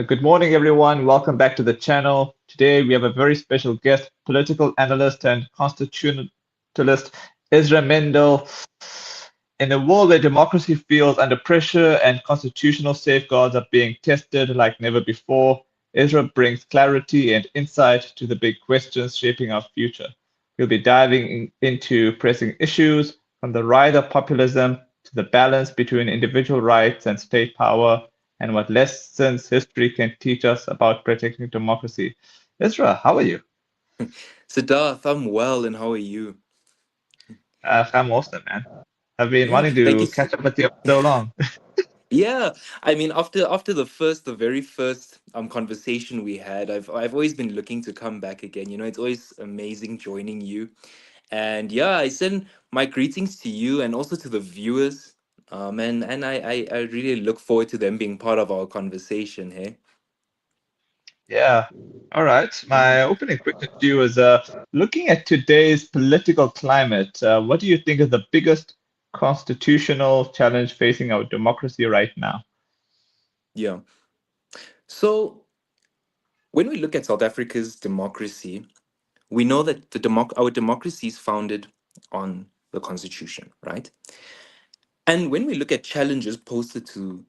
Good morning, everyone. Welcome back to the channel. Today, we have a very special guest, political analyst and constitutionalist Ezra Mendel. In a world where democracy feels under pressure and constitutional safeguards are being tested like never before, Ezra brings clarity and insight to the big questions shaping our future. We'll be diving into pressing issues from the rise of populism to the balance between individual rights and state power and what lessons history can teach us about protecting democracy. Ezra, how are you? Siddharth, I'm well, and how are you? I'm awesome, man. I've been Yeah, wanting thank you. to catch up with you for so long. Yeah, I mean, after the very first conversation we had, I've always been looking to come back again. It's always amazing joining you, and yeah, I send my greetings to you and also to the viewers. And I really look forward to them being part of our conversation. Hey. Yeah. All right. My opening question to you is looking at today's political climate, what do you think is the biggest constitutional challenge facing our democracy right now? Yeah. So when we look at South Africa's democracy, we know that our democracy is founded on the constitution, right? And when we look at challenges posed to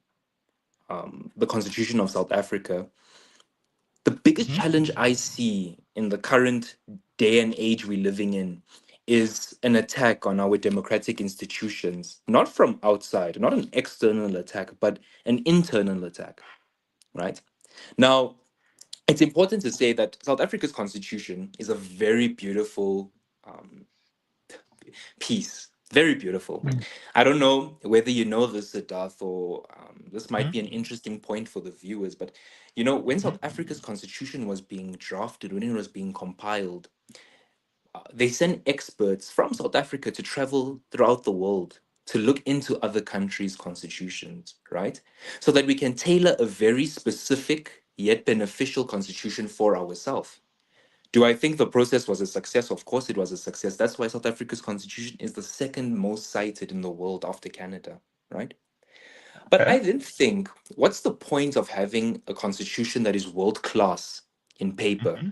the constitution of South Africa, the biggest Mhm. challenge I see in the current day and age we're living in is an attack on our democratic institutions, not from outside, not an external attack, but an internal attack, right? Now, it's important to say that South Africa's constitution is a very beautiful um, piece. Very beautiful. I don't know whether you know this, Siddharth, or this might be an interesting point for the viewers, but when South Africa's constitution was being drafted, when it was being compiled, they sent experts from South Africa to travel throughout the world to look into other countries' constitutions, right? So that we can tailor a very specific yet beneficial constitution for ourselves. Do I think the process was a success? Of course, it was a success. That's why South Africa's constitution is the second most cited in the world after Canada, right? But Okay. I didn't think, what's the point of having a constitution that is world class in paper?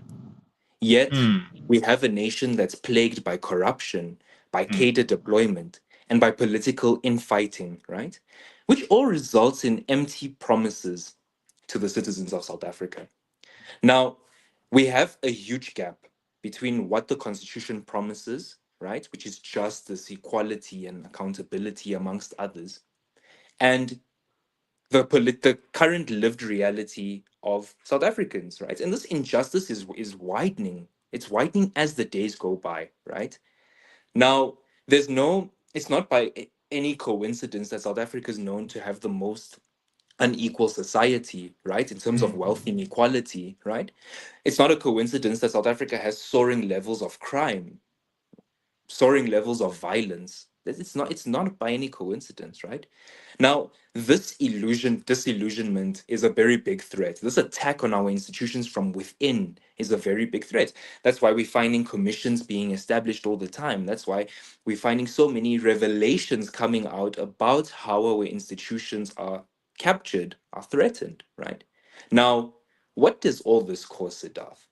Yet, Mm. we have a nation that's plagued by corruption, by Mm. cadre deployment, and by political infighting, right? Which all results in empty promises to the citizens of South Africa. Now, we have a huge gap between what the Constitution promises, right, which is justice, equality, and accountability, amongst others, and the current lived reality of South Africans, right? And this injustice is widening. It's widening as the days go by, right? Now, it's not by any coincidence that South Africa is known to have the most unequal society, right? In terms of Mm. wealth inequality, right? It's not a coincidence that South Africa has soaring levels of crime, soaring levels of violence. It's not by any coincidence, right? Now, this disillusionment is a very big threat. This attack on our institutions from within is a very big threat. That's why we're finding commissions being established all the time. That's why we're finding so many revelations coming out about how our institutions are captured, are threatened, right? Now, what does all this cause, Siddharth?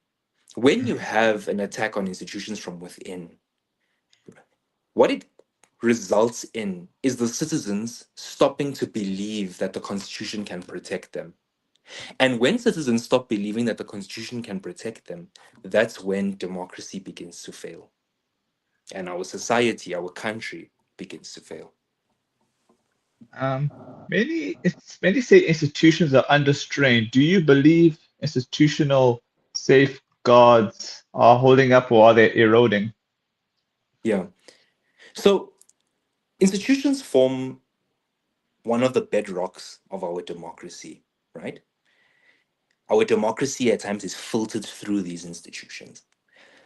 When you have an attack on institutions from within, what it results in is the citizens stopping to believe that the Constitution can protect them. And when citizens stop believing that the Constitution can protect them, that's when democracy begins to fail. And our society, our country begins to fail. Um, many say institutions are under strain. Do you believe institutional safeguards are holding up or are they eroding? Yeah. So institutions form one of the bedrocks of our democracy, right? Our democracy at times is filtered through these institutions.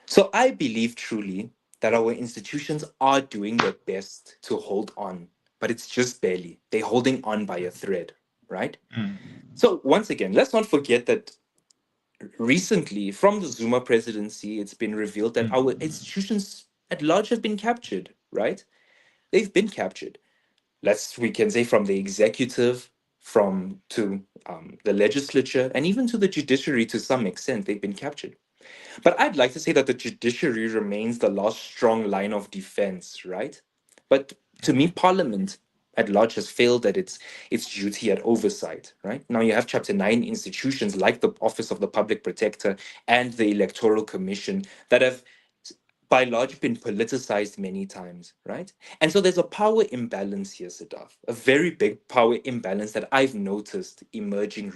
So I believe truly that our institutions are doing their best to hold on, but it's just barely. They're holding on by a thread, right? Mm. So once again, let's not forget that recently, from the Zuma presidency, it's been revealed that our Mm. institutions at large have been captured, right? They've been captured. We can say from the executive, from to the legislature and even to the judiciary to some extent. They've been captured. But I'd like to say that the judiciary remains the last strong line of defense, right? But to me, Parliament at large has failed at its duty at oversight, right? Now you have Chapter 9 institutions like the Office of the Public Protector and the Electoral Commission that have by large been politicized many times, right? And so there's a power imbalance here, Siddharth, a very big power imbalance that I've noticed emerging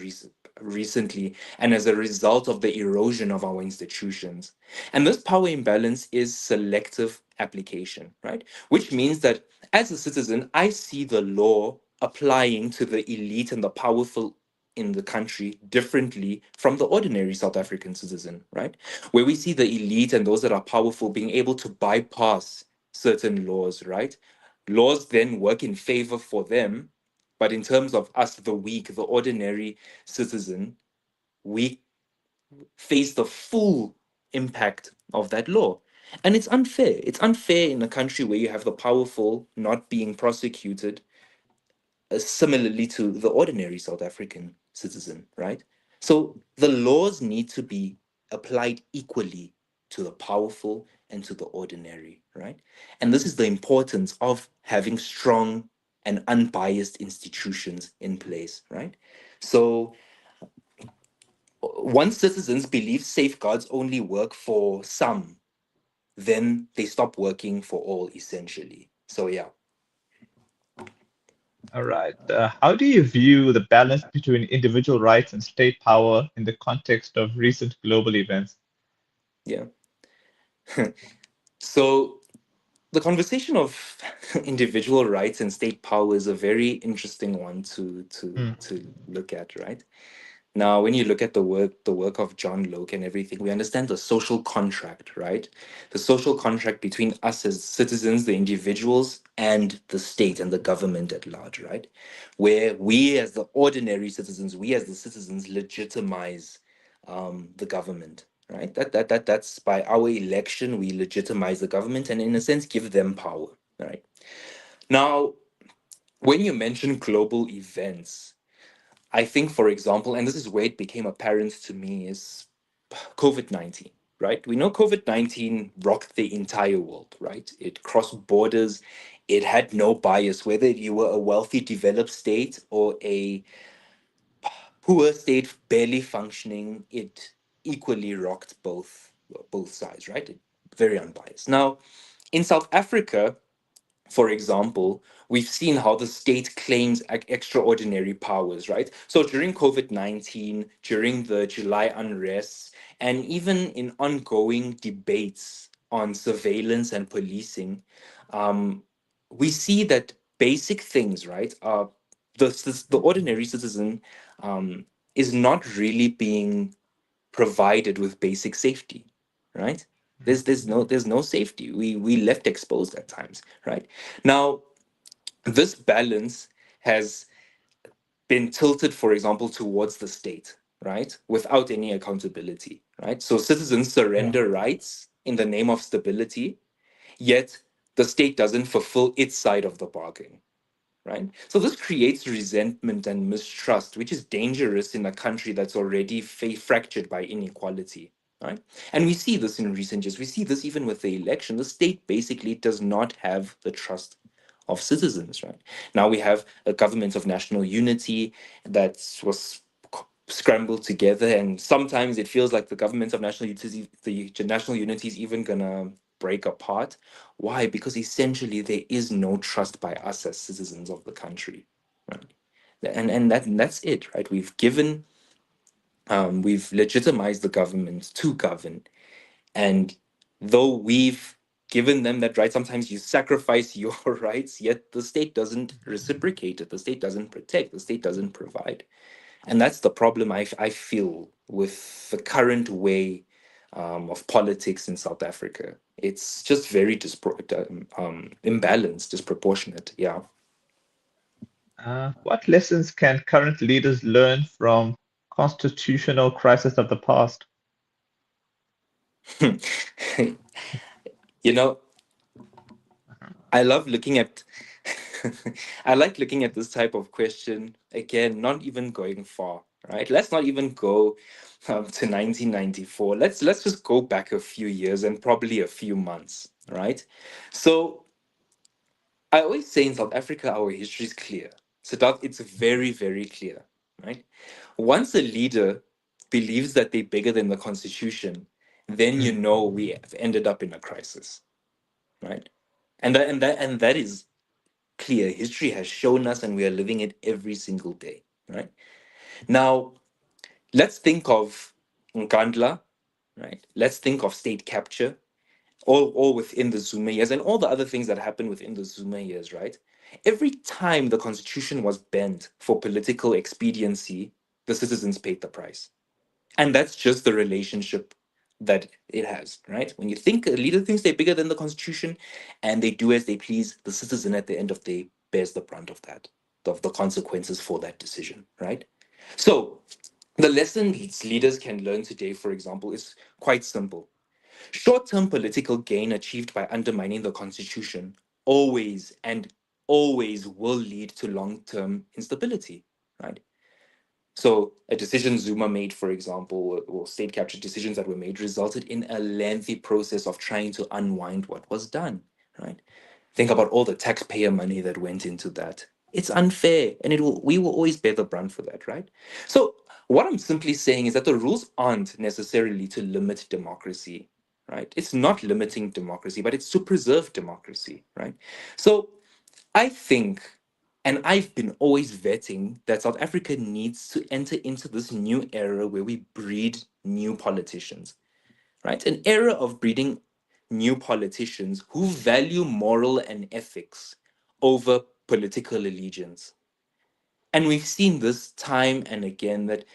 recently and as a result of the erosion of our institutions. And this power imbalance is selective application, right? Which means that as a citizen, I see the law applying to the elite and the powerful in the country differently from the ordinary South African citizen, right? Where we see the elite and those that are powerful being able to bypass certain laws, right? Laws then work in favor for them, but in terms of us, the weak, the ordinary citizen, we face the full impact of that law. And it's unfair. It's unfair in a country where you have the powerful not being prosecuted similarly to the ordinary South African citizen, right? So the laws need to be applied equally to the powerful and to the ordinary, right? And this is the importance of having strong and unbiased institutions in place, right? So once citizens believe safeguards only work for some, then they stop working for all essentially. So yeah. All right. How do you view the balance between individual rights and state power in the context of recent global events? Yeah. So the conversation of individual rights and state power is a very interesting one Mm, to look at, right? Now, when you look at the work of John Locke and everything, we understand the social contract, right? The social contract between us as citizens, the individuals, and the state and the government at large, right? Where we as the ordinary citizens, we as the citizens legitimize the government, right? That's by our election, we legitimize the government and in a sense give them power, right? Now, when you mention global events, I think, for example, and this is where it became apparent to me, is COVID-19, right? We know COVID-19 rocked the entire world, right? It crossed borders. It had no bias, whether you were a wealthy, developed state or a poor state barely functioning, it equally rocked both sides, right? Very unbiased. Now, in South Africa, for example, we've seen how the state claims extraordinary powers, right? So during COVID 19, during the July unrest, and even in ongoing debates on surveillance and policing, um, we see that basic things, right, are the ordinary citizen is not really being provided with basic safety, right? There's no safety. We left exposed at times, right? Now, this balance has been tilted, for example, towards the state, right? Without any accountability, right? So citizens yeah. surrender rights in the name of stability, yet the state doesn't fulfill its side of the bargain, right? So this creates resentment and mistrust, which is dangerous in a country that's already fractured by inequality, right? And we see this in recent years. We see this even with the election. The state basically does not have the trust of citizens, right? Now we have a government of national unity that was scrambled together, and sometimes it feels like the government of national unity, the national unity is even gonna break apart. Why? Because essentially there is no trust by us as citizens of the country, right? And that's it, right? We've legitimized the government to govern, and though we've given them that right, sometimes you sacrifice your rights, yet the state doesn't reciprocate it. The state doesn't protect. The state doesn't provide. And that's the problem I feel with the current way of politics in South Africa. It's just very imbalanced, disproportionate. Yeah. What lessons can current leaders learn from constitutional crisis of the past? you know, I love looking at I like looking at this type of question again, not even going far, right? Let's not even go to 1994. Let's just go back a few years and probably a few months, right? So I always say in South Africa, our history is clear. So that it's very, very clear, right? Once a leader believes that they're bigger than the constitution, then you Mm. know we have ended up in a crisis, right? And that is clear. History has shown us, and we are living it every single day, right? Now, let's think of Nkandla, right? Let's think of state capture, all within the Zuma years, and all the other things that happened within the Zuma years, right? Every time the constitution was bent for political expediency, the citizens paid the price. And that's just the relationship that it has, right? When you think a leader thinks they're bigger than the constitution and they do as they please, the citizen at the end of the day bears the brunt of that, of the consequences for that decision, right? So the lesson leaders can learn today, for example, is quite simple. Short-term political gain achieved by undermining the constitution always and always will lead to long-term instability, right? So a decision Zuma made, for example, or state capture decisions that were made resulted in a lengthy process of trying to unwind what was done, right? Think about all the taxpayer money that went into that. It's unfair, and we will always bear the brunt for that, right? So what I'm simply saying is that the rules aren't necessarily to limit democracy, right? It's not limiting democracy, but it's to preserve democracy, right? So I think, and I've been always vetting that South Africa needs to enter into this new era where we breed new politicians, right? An era of breeding new politicians who value moral and ethics over political allegiance. And we've seen this time and again that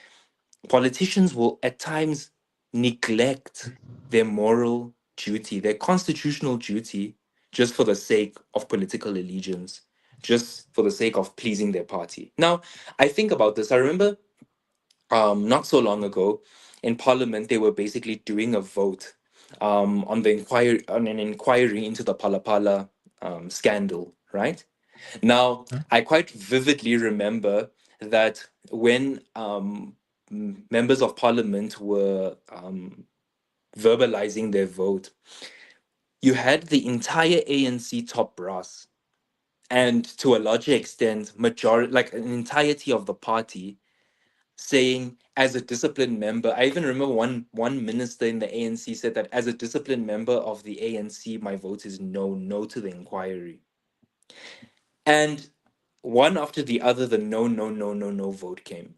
politicians will at times neglect their moral duty, their constitutional duty, just for the sake of political allegiance, just for the sake of pleasing their party. Now, I think about this. I remember not so long ago in Parliament, they were basically doing a vote on an inquiry into the Palapala scandal, right? Now, I quite vividly remember that when members of parliament were verbalizing their vote, you had the entire ANC top brass, and to a larger extent, majority, like an entirety of the party, saying, as a disciplined member, I even remember one minister in the ANC said that as a disciplined member of the ANC, my vote is no, no to the inquiry. And one after the other, the no, no, no, no, no vote came.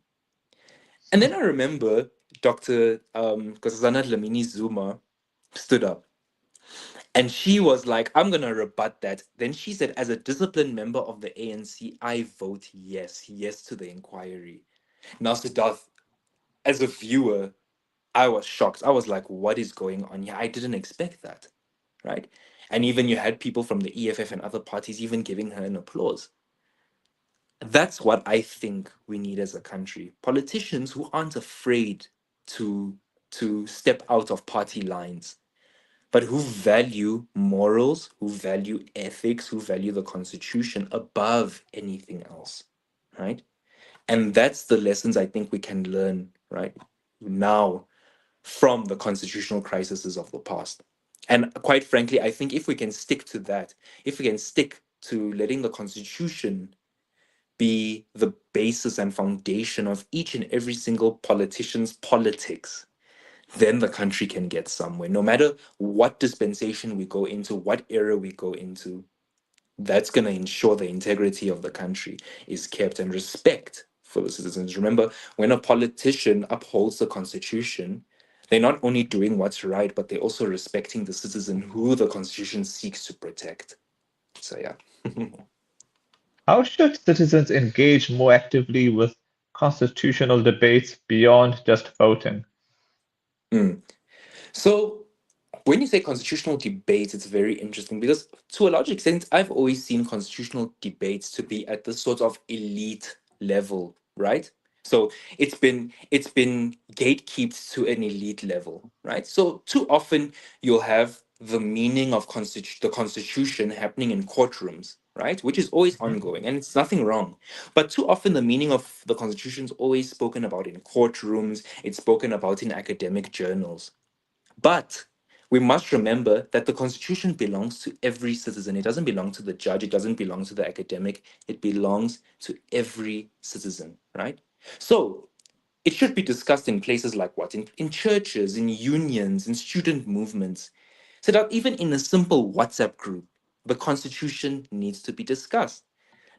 And then I remember Dr. Nkosazana Dlamini Zuma stood up and she was like, I'm going to rebut that. Then she said, as a disciplined member of the ANC, I vote yes, yes to the inquiry. Now, Siddharth, as a viewer, I was shocked. I was like, what is going on here? I didn't expect that, right? And even you had people from the EFF and other parties even giving her an applause. That's what I think we need as a country. Politicians who aren't afraid to step out of party lines, but who value morals, who value ethics, who value the constitution above anything else, right? And that's the lessons I think we can learn, right? Now from the constitutional crises of the past. And quite frankly, I think if we can stick to that, if we can stick to letting the constitution be the basis and foundation of each and every single politician's politics, then the country can get somewhere. No matter what dispensation we go into, what era we go into, that's going to ensure the integrity of the country is kept and respect for the citizens. Remember, when a politician upholds the constitution, they're not only doing what's right, but they're also respecting the citizen who the constitution seeks to protect. So, yeah. How should citizens engage more actively with constitutional debates beyond just voting? Mm. So, when you say constitutional debates, it's very interesting because, to a large extent, I've always seen constitutional debates to be at this sort of elite level, right? So it's been gatekept to an elite level, right? So too often you'll have the meaning of the constitution happening in courtrooms, right? Which is always ongoing, and it's nothing wrong. But too often, the meaning of the Constitution is always spoken about in courtrooms, it's spoken about in academic journals. But we must remember that the Constitution belongs to every citizen. It doesn't belong to the judge, it doesn't belong to the academic, it belongs to every citizen, right? So it should be discussed in places like what? In churches, in unions, in student movements. So that even in a simple WhatsApp group, the Constitution needs to be discussed.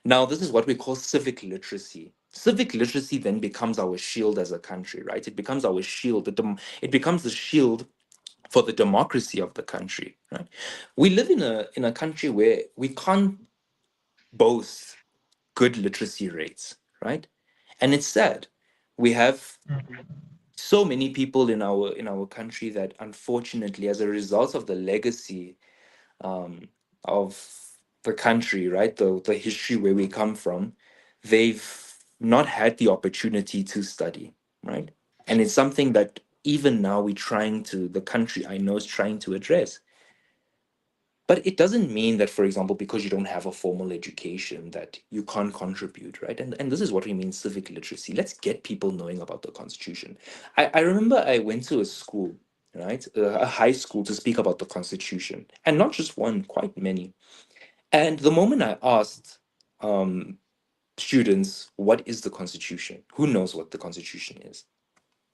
Now, this is what we call civic literacy. Civic literacy then becomes our shield as a country, right? It becomes our shield. It becomes the shield for the democracy of the country, right? We live in a country where we can't boast good literacy rates, right? And it's sad. We have so many people in our country that unfortunately, as a result of the legacy um, of the country, right, the history where we come from, they've not had the opportunity to study, right? And it's something that even now we're trying to, the country I know is trying to address. But it doesn't mean that, for example, because you don't have a formal education, that you can't contribute, right? And this is what we mean civic literacy. Let's get people knowing about the Constitution. I remember I went to a school, right, a high school, to speak about the Constitution, and not just one, quite many. And the moment I asked um, students, what is the Constitution? Who knows what the Constitution is?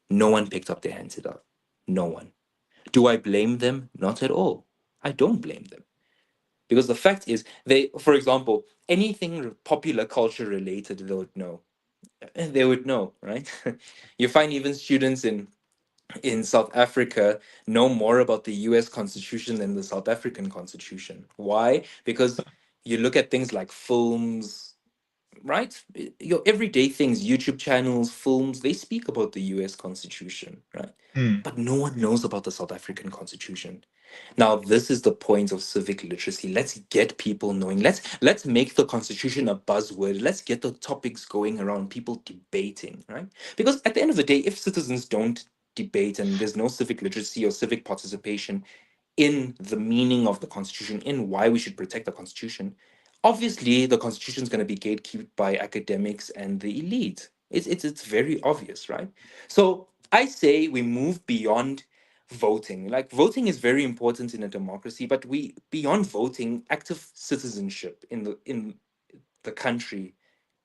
No one picked up their hands it up. No one. Do I blame them? Not at all. I don't blame them. Because the fact is, they, for example, anything popular culture related, they would know. They would know, right? You find even students in South Africa know more about the US Constitution than the South African Constitution. Why? Because you look at things like films, right? Your everyday things, YouTube channels, films, they speak about the US Constitution, right? Mm. But no one knows about the South African Constitution. Now, this is the point of civic literacy. Let's get people knowing. Let's make the Constitution a buzzword. Let's get the topics going around, people debating, right? Because at the end of the day, if citizens don't debate and there's no civic literacy or civic participation in the meaning of the Constitution, in why we should protect the Constitution, obviously the Constitution is going to be gatekept by academics and the elite. It's very obvious, right? So I say we move beyond voting. Like voting is very important in a democracy, but we beyond voting, active citizenship in the country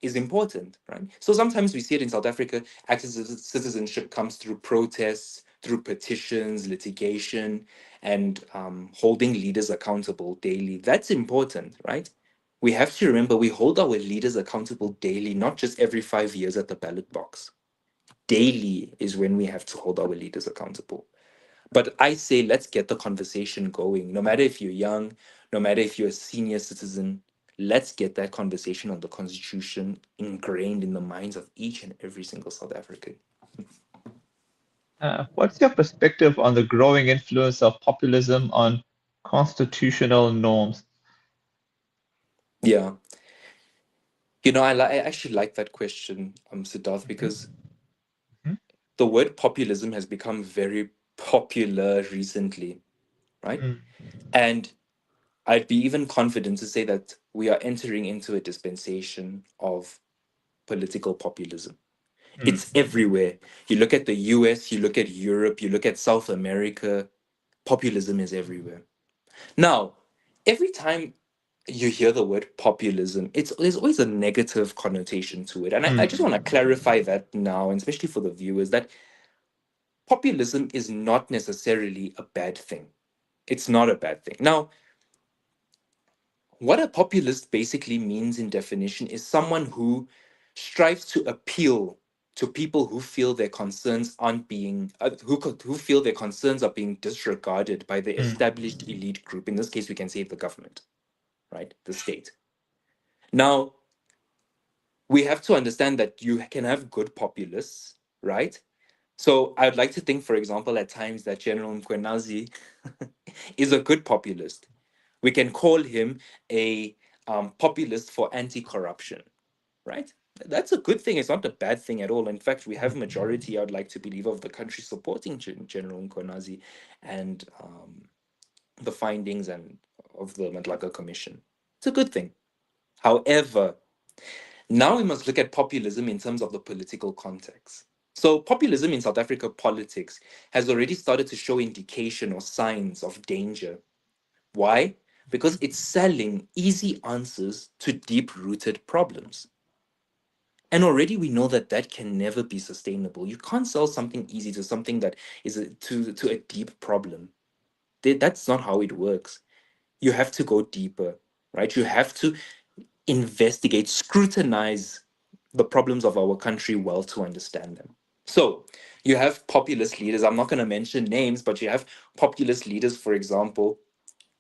is important, right? So sometimes we see it in South Africa. Active citizenship comes through protests, through petitions, litigation, and holding leaders accountable daily. That's important, right? We have to remember we hold our leaders accountable daily, not just every 5 years at the ballot box. Daily is when we have to hold our leaders accountable. But I say let's get the conversation going. No matter if you're young, no matter if you're a senior citizen, let's get that conversation on the Constitution ingrained in the minds of each and every single South African. What's your perspective on the growing influence of populism on constitutional norms? Yeah, I actually like that question, Siddharth, because Mhm. the word populism has become very popular recently, right? Mm, And I'd be even confident to say that we are entering into a dispensation of political populism. mm, It's everywhere. You look at the US, you look at Europe, you look at South America, populism is everywhere. Now, every time you hear the word populism, there's always a negative connotation to it. And I just want to mm, clarify that now, and especially for the viewers, that populism is not necessarily a bad thing. It's not a bad thing. Now, what a populist basically means in definition is someone who strives to appeal to people who feel their concerns aren't being who feel their concerns are being disregarded by the mm, established elite group. In this case, we can say the government, right? The state. Now, we have to understand that you can have good populists, right? So I'd like to think, for example, at times that General Mkwenazi is a good populist. We can call him a populist for anti-corruption, right? That's a good thing. It's not a bad thing at all. In fact, we have majority, I'd like to believe, of the country supporting General Mkwenazi and the findings and of the Madlaga Commission. It's a good thing. However, now we must look at populism in terms of the political context. So, populism in South Africa politics has already started to show indication or signs of danger. Why? Because it's selling easy answers to deep rooted problems. And already we know that that can never be sustainable. You can't sell something easy to something that is to a deep problem. That's not how it works. You have to go deeper, right? You have to investigate, scrutinize the problems of our country well to understand them. So you have populist leaders. I'm not going to mention names, but you have populist leaders, for example,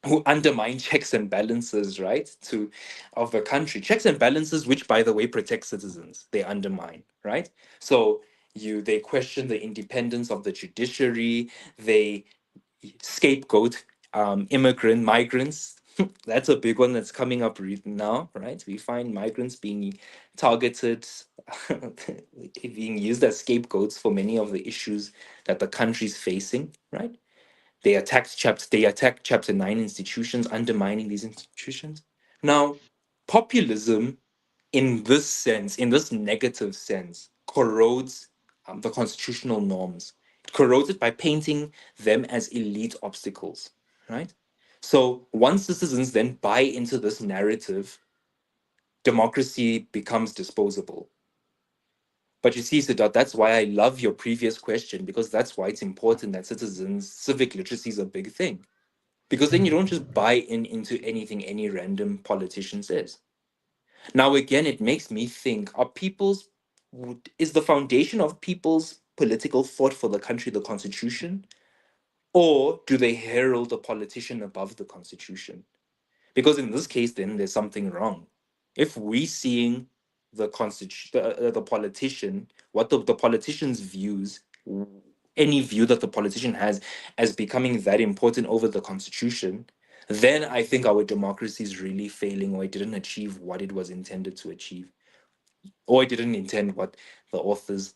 who undermine checks and balances, right? To of the country. Checks and balances, which by the way protect citizens, they undermine, right? So they question the independence of the judiciary, they scapegoat immigrant migrants. That's a big one that's coming up now, right? We find migrants being targeted, being used as scapegoats for many of the issues that the country's facing, right? They attacked chapter 9 institutions, undermining these institutions. Now, populism in this sense, in this negative sense, corrodes the constitutional norms. It corrodes it by painting them as elite obstacles, right? So once citizens then buy into this narrative, democracy becomes disposable. But you see, Siddharth, that's why I love your previous question, because that's why it's important that citizens, civic literacy is a big thing. Because then you don't just buy into anything any random politician says. Now, again, it makes me think: is the foundation of people's political thought for the country the Constitution, or do they herald a politician above the Constitution? Because in this case, then there's something wrong. If we seeing the politician, what the politician's views, any view that the politician has as becoming that important over the Constitution, then I think our democracy is really failing, or it didn't achieve what it was intended to achieve, or it didn't intend what the authors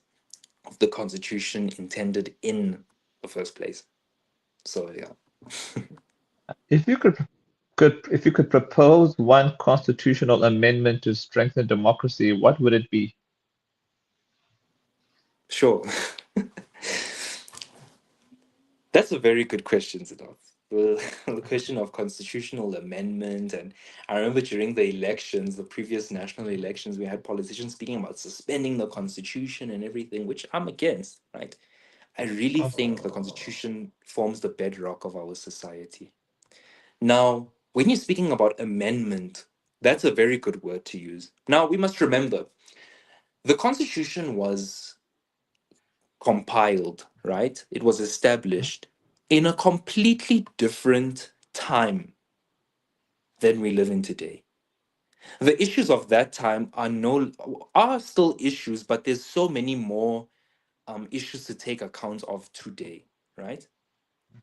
of the Constitution intended in the first place. So yeah. If you could propose one constitutional amendment to strengthen democracy, what would it be? Sure. That's a very good question, Siddharth. The question of constitutional amendment. And I remember during the elections, the previous national elections, we had politicians speaking about suspending the constitution and everything, which I'm against, right? I really think the constitution forms the bedrock of our society. Now, when you're speaking about amendment, that's a very good word to use. Now, we must remember the constitution was compiled, right? It was established in a completely different time than we live in today. The issues of that time are still issues, but there's so many more issues to take account of today, right?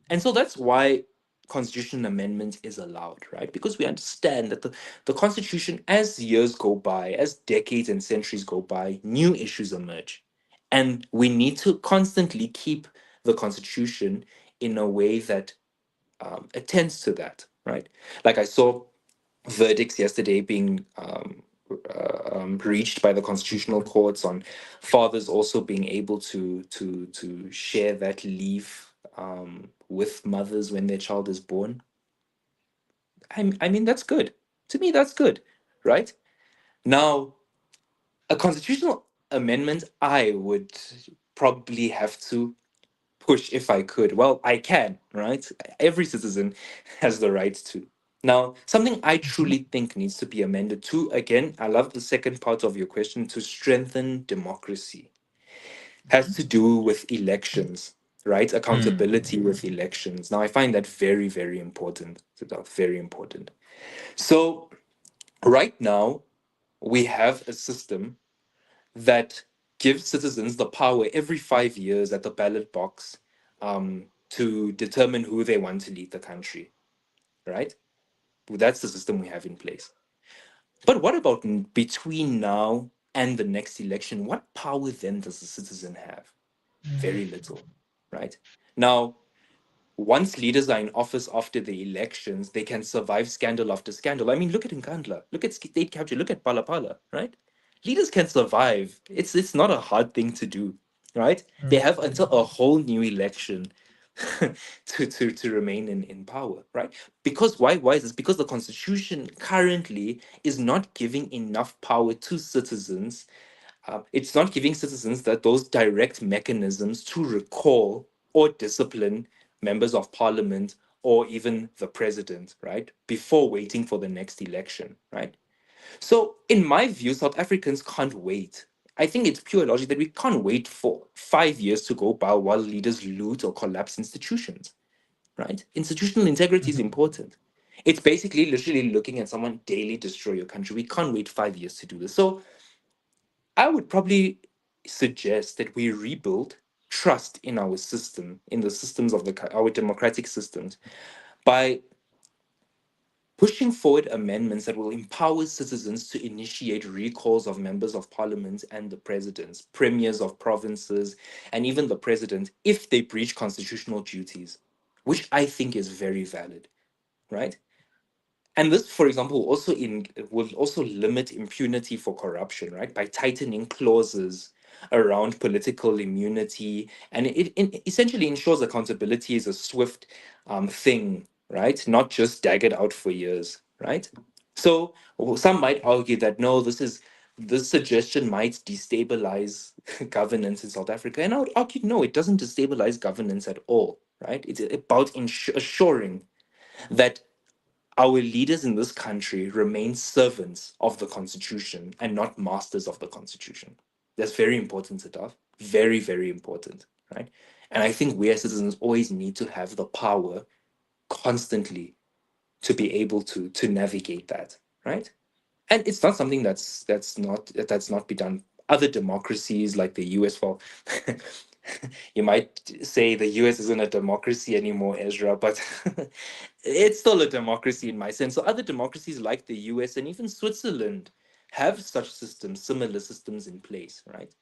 And so that's why constitutional amendment is allowed, right? Because we understand that the constitution, as years go by, as decades and centuries go by, new issues emerge. And we need to constantly keep the constitution in a way that attends to that, right? Like I saw verdicts yesterday being reached by the constitutional courts on fathers also being able to share that leave with mothers when their child is born. I mean that's good. To me, that's good, right? Now, a constitutional amendment, I would probably have to push if I could. Well, I can, right? Every citizen has the right to. Now, something I truly think needs to be amended to, again, I love the second part of your question, to strengthen democracy, has to do with elections, right? Accountability with elections. Now, I find that very, very important. Siddharth, very important. So, right now, we have a system that gives citizens the power every 5 years at the ballot box to determine who they want to lead the country, right? That's the system we have in place. But what about between now and the next election? What power then does the citizen have? Very little, right? Now, Once leaders are in office after the elections, they can survive scandal after scandal. I mean, look at Nkandla, look at state capture, look at Palapala, right? Leaders can survive. It's not a hard thing to do, right? They Mm, have until a whole new election to remain in power, right? Because why is this? Because the constitution currently is not giving enough power to citizens. It's not giving citizens that those direct mechanisms to recall or discipline members of parliament or even the president, right? Before waiting for the next election, right? So, in my view, South Africans can't wait. I think it's pure logic that we can't wait for 5 years to go by while leaders loot or collapse institutions, right? Institutional integrity is mhm, important. It's basically literally looking at someone daily destroy your country. We can't wait 5 years to do this. So, I would probably suggest that we rebuild trust in our system, in the systems of our democratic systems, by pushing forward amendments that will empower citizens to initiate recalls of members of parliament and the presidents, premiers of provinces, and even the president if they breach constitutional duties, which I think is very valid, right? And this, for example, will also limit impunity for corruption, right? By tightening clauses around political immunity, and it essentially ensures accountability is a swift thing, right? Not just drag it out for years, right? So some might argue that no, this suggestion might destabilize governance in South Africa, and I would argue no, it doesn't destabilize governance at all, right? It's about assuring that our leaders in this country remain servants of the Constitution and not masters of the Constitution. That's very important, Siddharth. Very, very important, right? And I think we as citizens always need to have the power constantly to be able to navigate that, right? And it's not something that's not be done. Other democracies like the US, well, you might say the US isn't a democracy anymore, Ezra, but it's still a democracy in my sense. So other democracies like the US and even Switzerland have such systems, similar systems in place, right?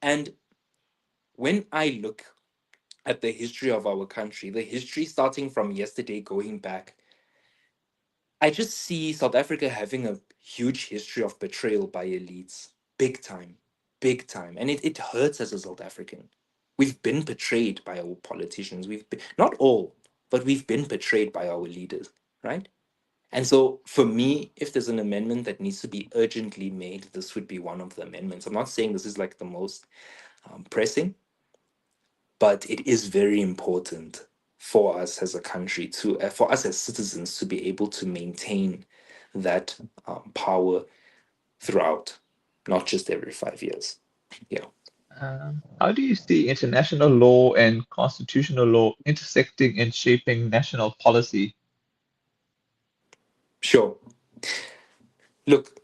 And when I look at the history of our country, the history starting from yesterday going back, I just see South Africa having a huge history of betrayal by elites. Big time. Big time. And it hurts as a South African. We've been betrayed by our politicians. We've been, not all, but we've been betrayed by our leaders, right? And so for me, if there's an amendment that needs to be urgently made, this would be one of the amendments. I'm not saying this is like the most pressing, but it is very important for us as a country to for us as citizens to be able to maintain that power throughout, not just every 5 years. Yeah. How do you see international law and constitutional law intersecting in shaping national policy? Sure. Look,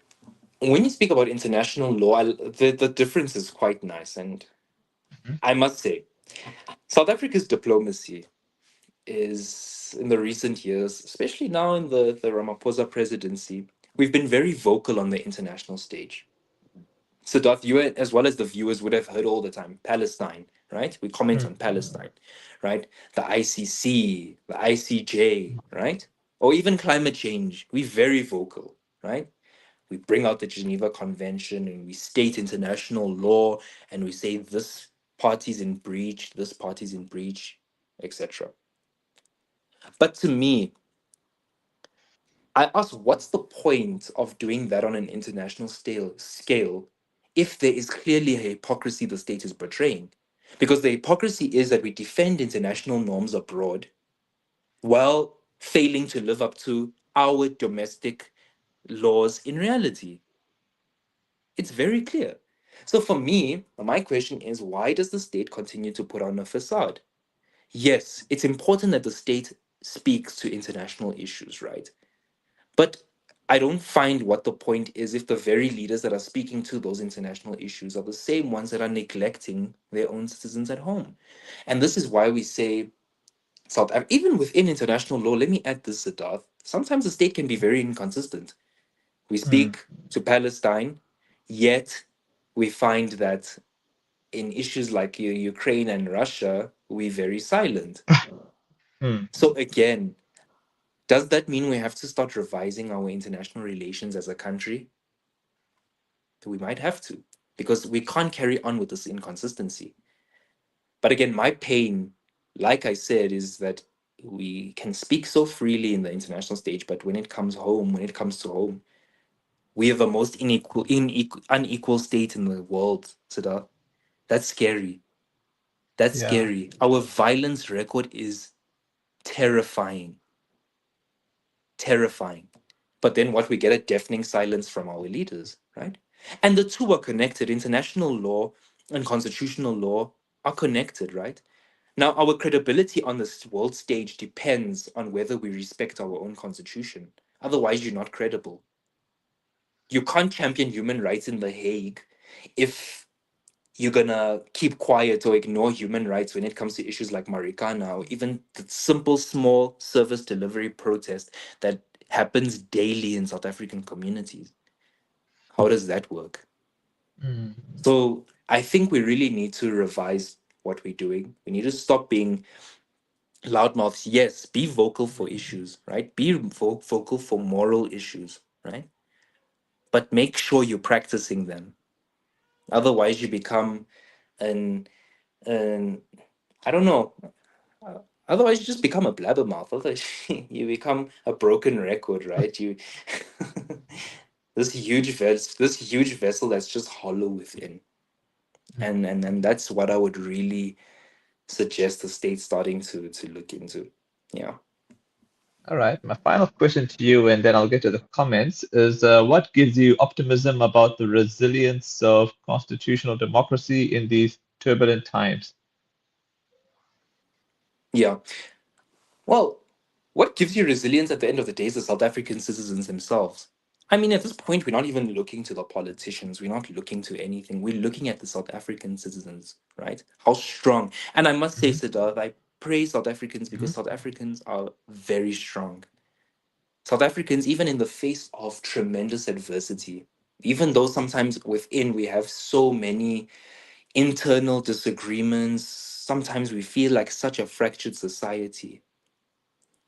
when you speak about international law, the difference is quite nice, and Mhm, I must say South Africa's diplomacy is in the recent years, especially now in the Ramaphosa presidency, we've been very vocal on the international stage. Siddharth, you as well as the viewers would have heard all the time Palestine, right? We comment mm, on Palestine, right? The ICC, the ICJ, right? Or even climate change. We're very vocal, right? We bring out the Geneva Convention and we state international law and we say this party's in breach, this party's in breach, etc. But to me, I ask, what's the point of doing that on an international scale if there is clearly a hypocrisy the state is portraying? Because the hypocrisy is that we defend international norms abroad while failing to live up to our domestic laws in reality. It's very clear. So for me, my question is, why does the state continue to put on a facade? Yes, it's important that the state speaks to international issues, right? But I don't find what the point is if the very leaders that are speaking to those international issues are the same ones that are neglecting their own citizens at home. And this is why we say even within international law, let me add this, Siddharth. Sometimes the state can be very inconsistent. We mm. speak to Palestine, yet we find that in issues like Ukraine and Russia, we're very silent. Hmm. So again, does that mean we have to start revising our international relations as a country? We might have to, because we can't carry on with this inconsistency. But again, my pain, like I said, is that we can speak so freely in the international stage, but when it comes home, when it comes to home, we are the most unequal state in the world, Siddharth. That's scary. That's Yeah. scary. Our violence record is terrifying, terrifying. But then what we get, a deafening silence from our leaders, right? And the two are connected. International law and constitutional law are connected, right? Now, our credibility on this world stage depends on whether we respect our own constitution. Otherwise, you're not credible. You can't champion human rights in The Hague if you're gonna keep quiet or ignore human rights when it comes to issues like Marikana or even the simple small service delivery protest that happens daily in South African communities. How does that work? Hmm. So I think we really need to revise what we're doing. We need to stop being loudmouths. Yes, be vocal for issues, right? Be vocal for moral issues, right? But make sure you're practicing them. Otherwise, you become an an I don't know. Otherwise, you just become a blabbermouth. Otherwise, you become a broken record, right? You this huge vessel that's just hollow within, and that's what I would really suggest the state starting to look into. Yeah. All right. My final question to you, and then I'll get to the comments, is what gives you optimism about the resilience of constitutional democracy in these turbulent times? Yeah. Well, what gives you resilience at the end of the day is the South African citizens themselves. I mean, at this point, we're not even looking to the politicians. We're not looking to anything. We're looking at the South African citizens, right? How strong. And I must say, Hmm. Siddharth, I praise South Africans because South Africans are very strong. South Africans, even in the face of tremendous adversity, even though sometimes within we have so many internal disagreements, sometimes we feel like such a fractured society.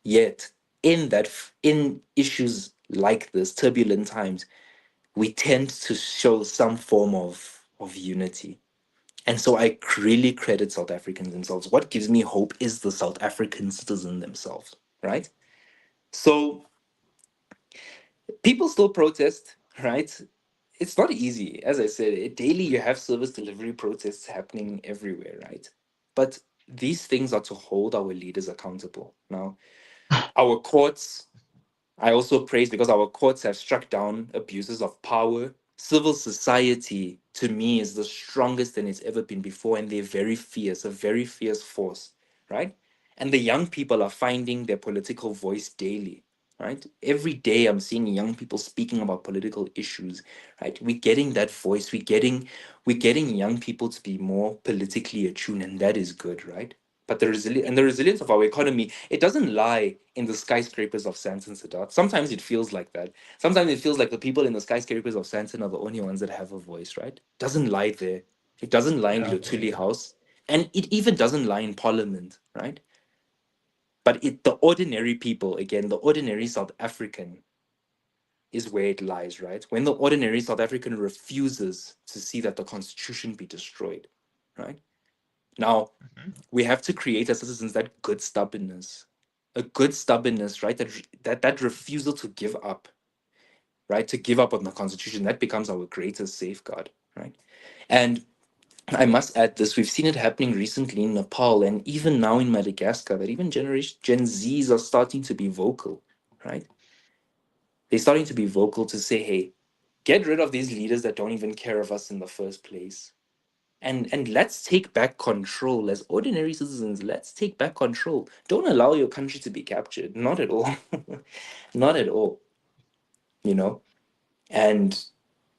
Yet, in issues like this, turbulent times, we tend to show some form of unity. And so I really credit South Africans themselves. What gives me hope is the South African citizen themselves, right? So people still protest, right? It's not easy. As I said, daily you have service delivery protests happening everywhere, right? But these things are to hold our leaders accountable. Now, our courts, I also praise because our courts have struck down abuses of power. Civil society, to me, is the strongest than it's ever been before, and they're very fierce, a very fierce force, right? And the young people are finding their political voice daily, right? Every day I'm seeing young people speaking about political issues, right? We're getting that voice, we're getting young people to be more politically attuned, and that is good, right? But the resilience of our economy, it doesn't lie in the skyscrapers of Santon Siddharth. Sometimes it feels like that. Sometimes it feels like the people in the skyscrapers of Santon are the only ones that have a voice, right? Doesn't lie there. It doesn't lie in Yeah. Lutuli House. And it even doesn't lie in Parliament, right? But the ordinary people, again, the ordinary South African is where it lies, right? When the ordinary South African refuses to see that the constitution be destroyed, right? Now, we have to create as citizens that good stubbornness, a good stubbornness, right? That refusal to give up, right? To give up on the constitution, that becomes our greatest safeguard, right? And I must add this: we've seen it happening recently in Nepal and even now in Madagascar. That even generation Gen Zs are starting to be vocal, right? They're starting to be vocal to say, "Hey, get rid of these leaders that don't even care of us in the first place." And let's take back control as ordinary citizens. Let's take back control. Don't allow your country to be captured. Not at all. Not at all, you know? And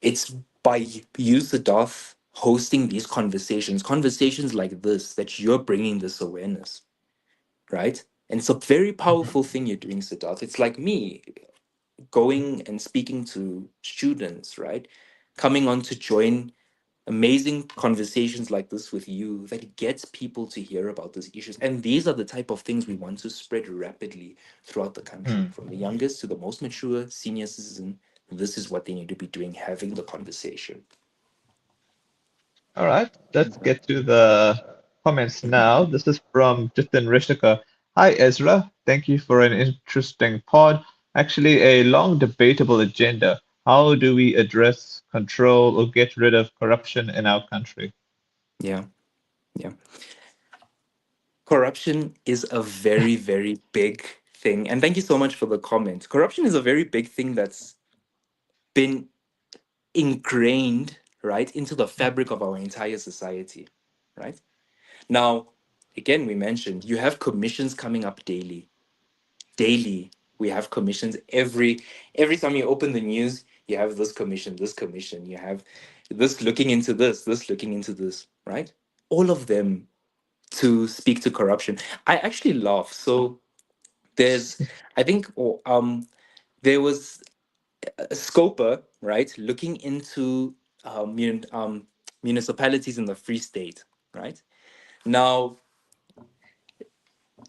it's by you, Siddharth, hosting these conversations like this, that you're bringing this awareness, right? And it's a very Mhm. powerful thing you're doing, Siddharth. It's like me going and speaking to students, right? Coming on to join Amazing conversations like this with you that gets people to hear about these issues. And these are the type of things we want to spread rapidly throughout the country, Hmm. from the youngest to the most mature senior citizen. This is what they need to be doing, having the conversation. All right, let's get to the comments now. This is from Jitin Rishika. Hi, Ezra. Thank you for an interesting pod. Actually, a long debatable agenda. How do we address, control, or get rid of corruption in our country? Yeah, yeah. Corruption is a very, very big thing. And thank you so much for the comment. Corruption is a very big thing that's been ingrained, right, into the fabric of our entire society, right? Now, again, we mentioned you have commissions coming up daily. Daily, we have commissions every time you open the news, you have this commission, this commission, you have this looking into this looking into this, right? All of them to speak to corruption. I actually laugh. So there's, I think, there was a scoper, right, looking into municipalities in the Free State, right? Now,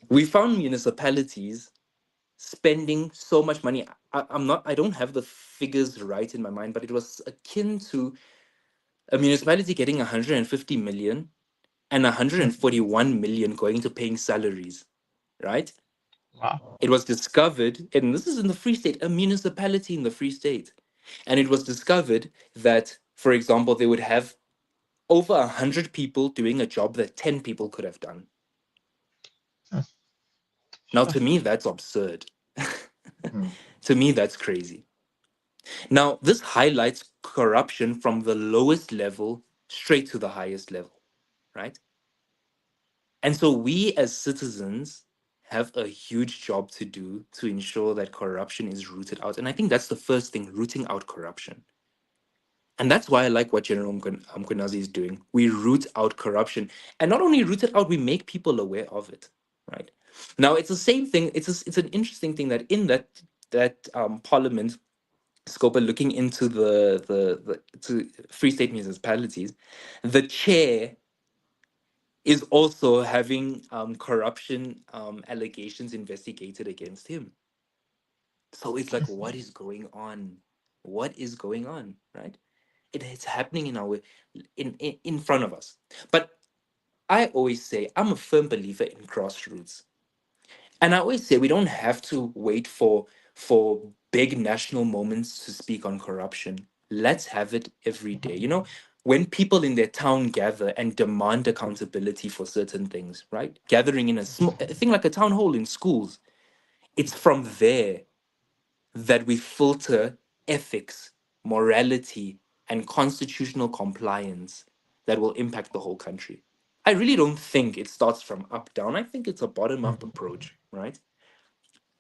we found municipalities spending so much money. I don't have the figures right in my mind, but it was akin to a municipality getting 150 million and Hmm. 141 million going to paying salaries, right? Wow. It was discovered, and this is in the Free State, a municipality in the Free State. And it was discovered that, for example, they would have over 100 people doing a job that 10 people could have done. Hmm. Now, Sure. to me, that's absurd. Hmm. To me, that's crazy. Now, this highlights corruption from the lowest level straight to the highest level, right? And so we as citizens have a huge job to do to ensure that corruption is rooted out. And I think that's the first thing, rooting out corruption. And that's why I like what General Mkwenazi is doing. We root out corruption. And not only root it out, we make people aware of it, right? Now, it's the same thing. It's an interesting thing that in that parliament scope looking into the to Free State municipalities, the chair is also having corruption allegations investigated against him. So it's like, what is going on? What is going on, right? It's happening in our in front of us. But I always say I'm a firm believer in grassroots. And I always say we don't have to wait for big national moments to speak on corruption. Let's have it every day. You know, when people in their town gather and demand accountability for certain things, right? Gathering in a thing like a town hall in schools, it's from there that we filter ethics, morality, and constitutional compliance that will impact the whole country. I really don't think it starts from up down. I think it's a bottom up Hmm. approach, right?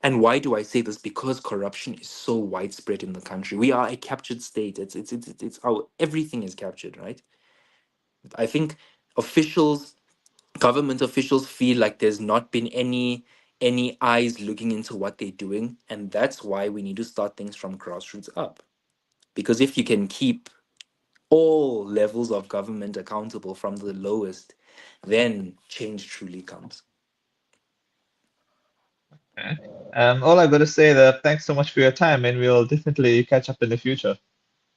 And why do I say this? Because corruption is so widespread in the country. We are a captured state. It's our everything is captured, right? I think officials, government officials, feel like there's not been any eyes looking into what they're doing, and that's why we need to start things from grassroots up. Because if you can keep all levels of government accountable from the lowest, then change truly comes. Okay. All I got to say that thanks so much for your time, and we'll definitely catch up in the future.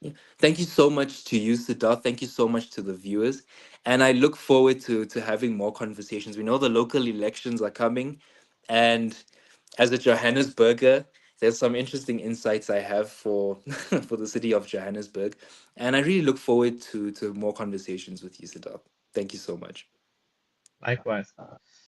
Yeah. Thank you so much to you, Siddharth. Thank you so much to the viewers. And I look forward to having more conversations. We know the local elections are coming. And as a Johannesburger, there's some interesting insights I have for for the city of Johannesburg. And I really look forward to more conversations with you, Siddharth. Thank you so much. Likewise.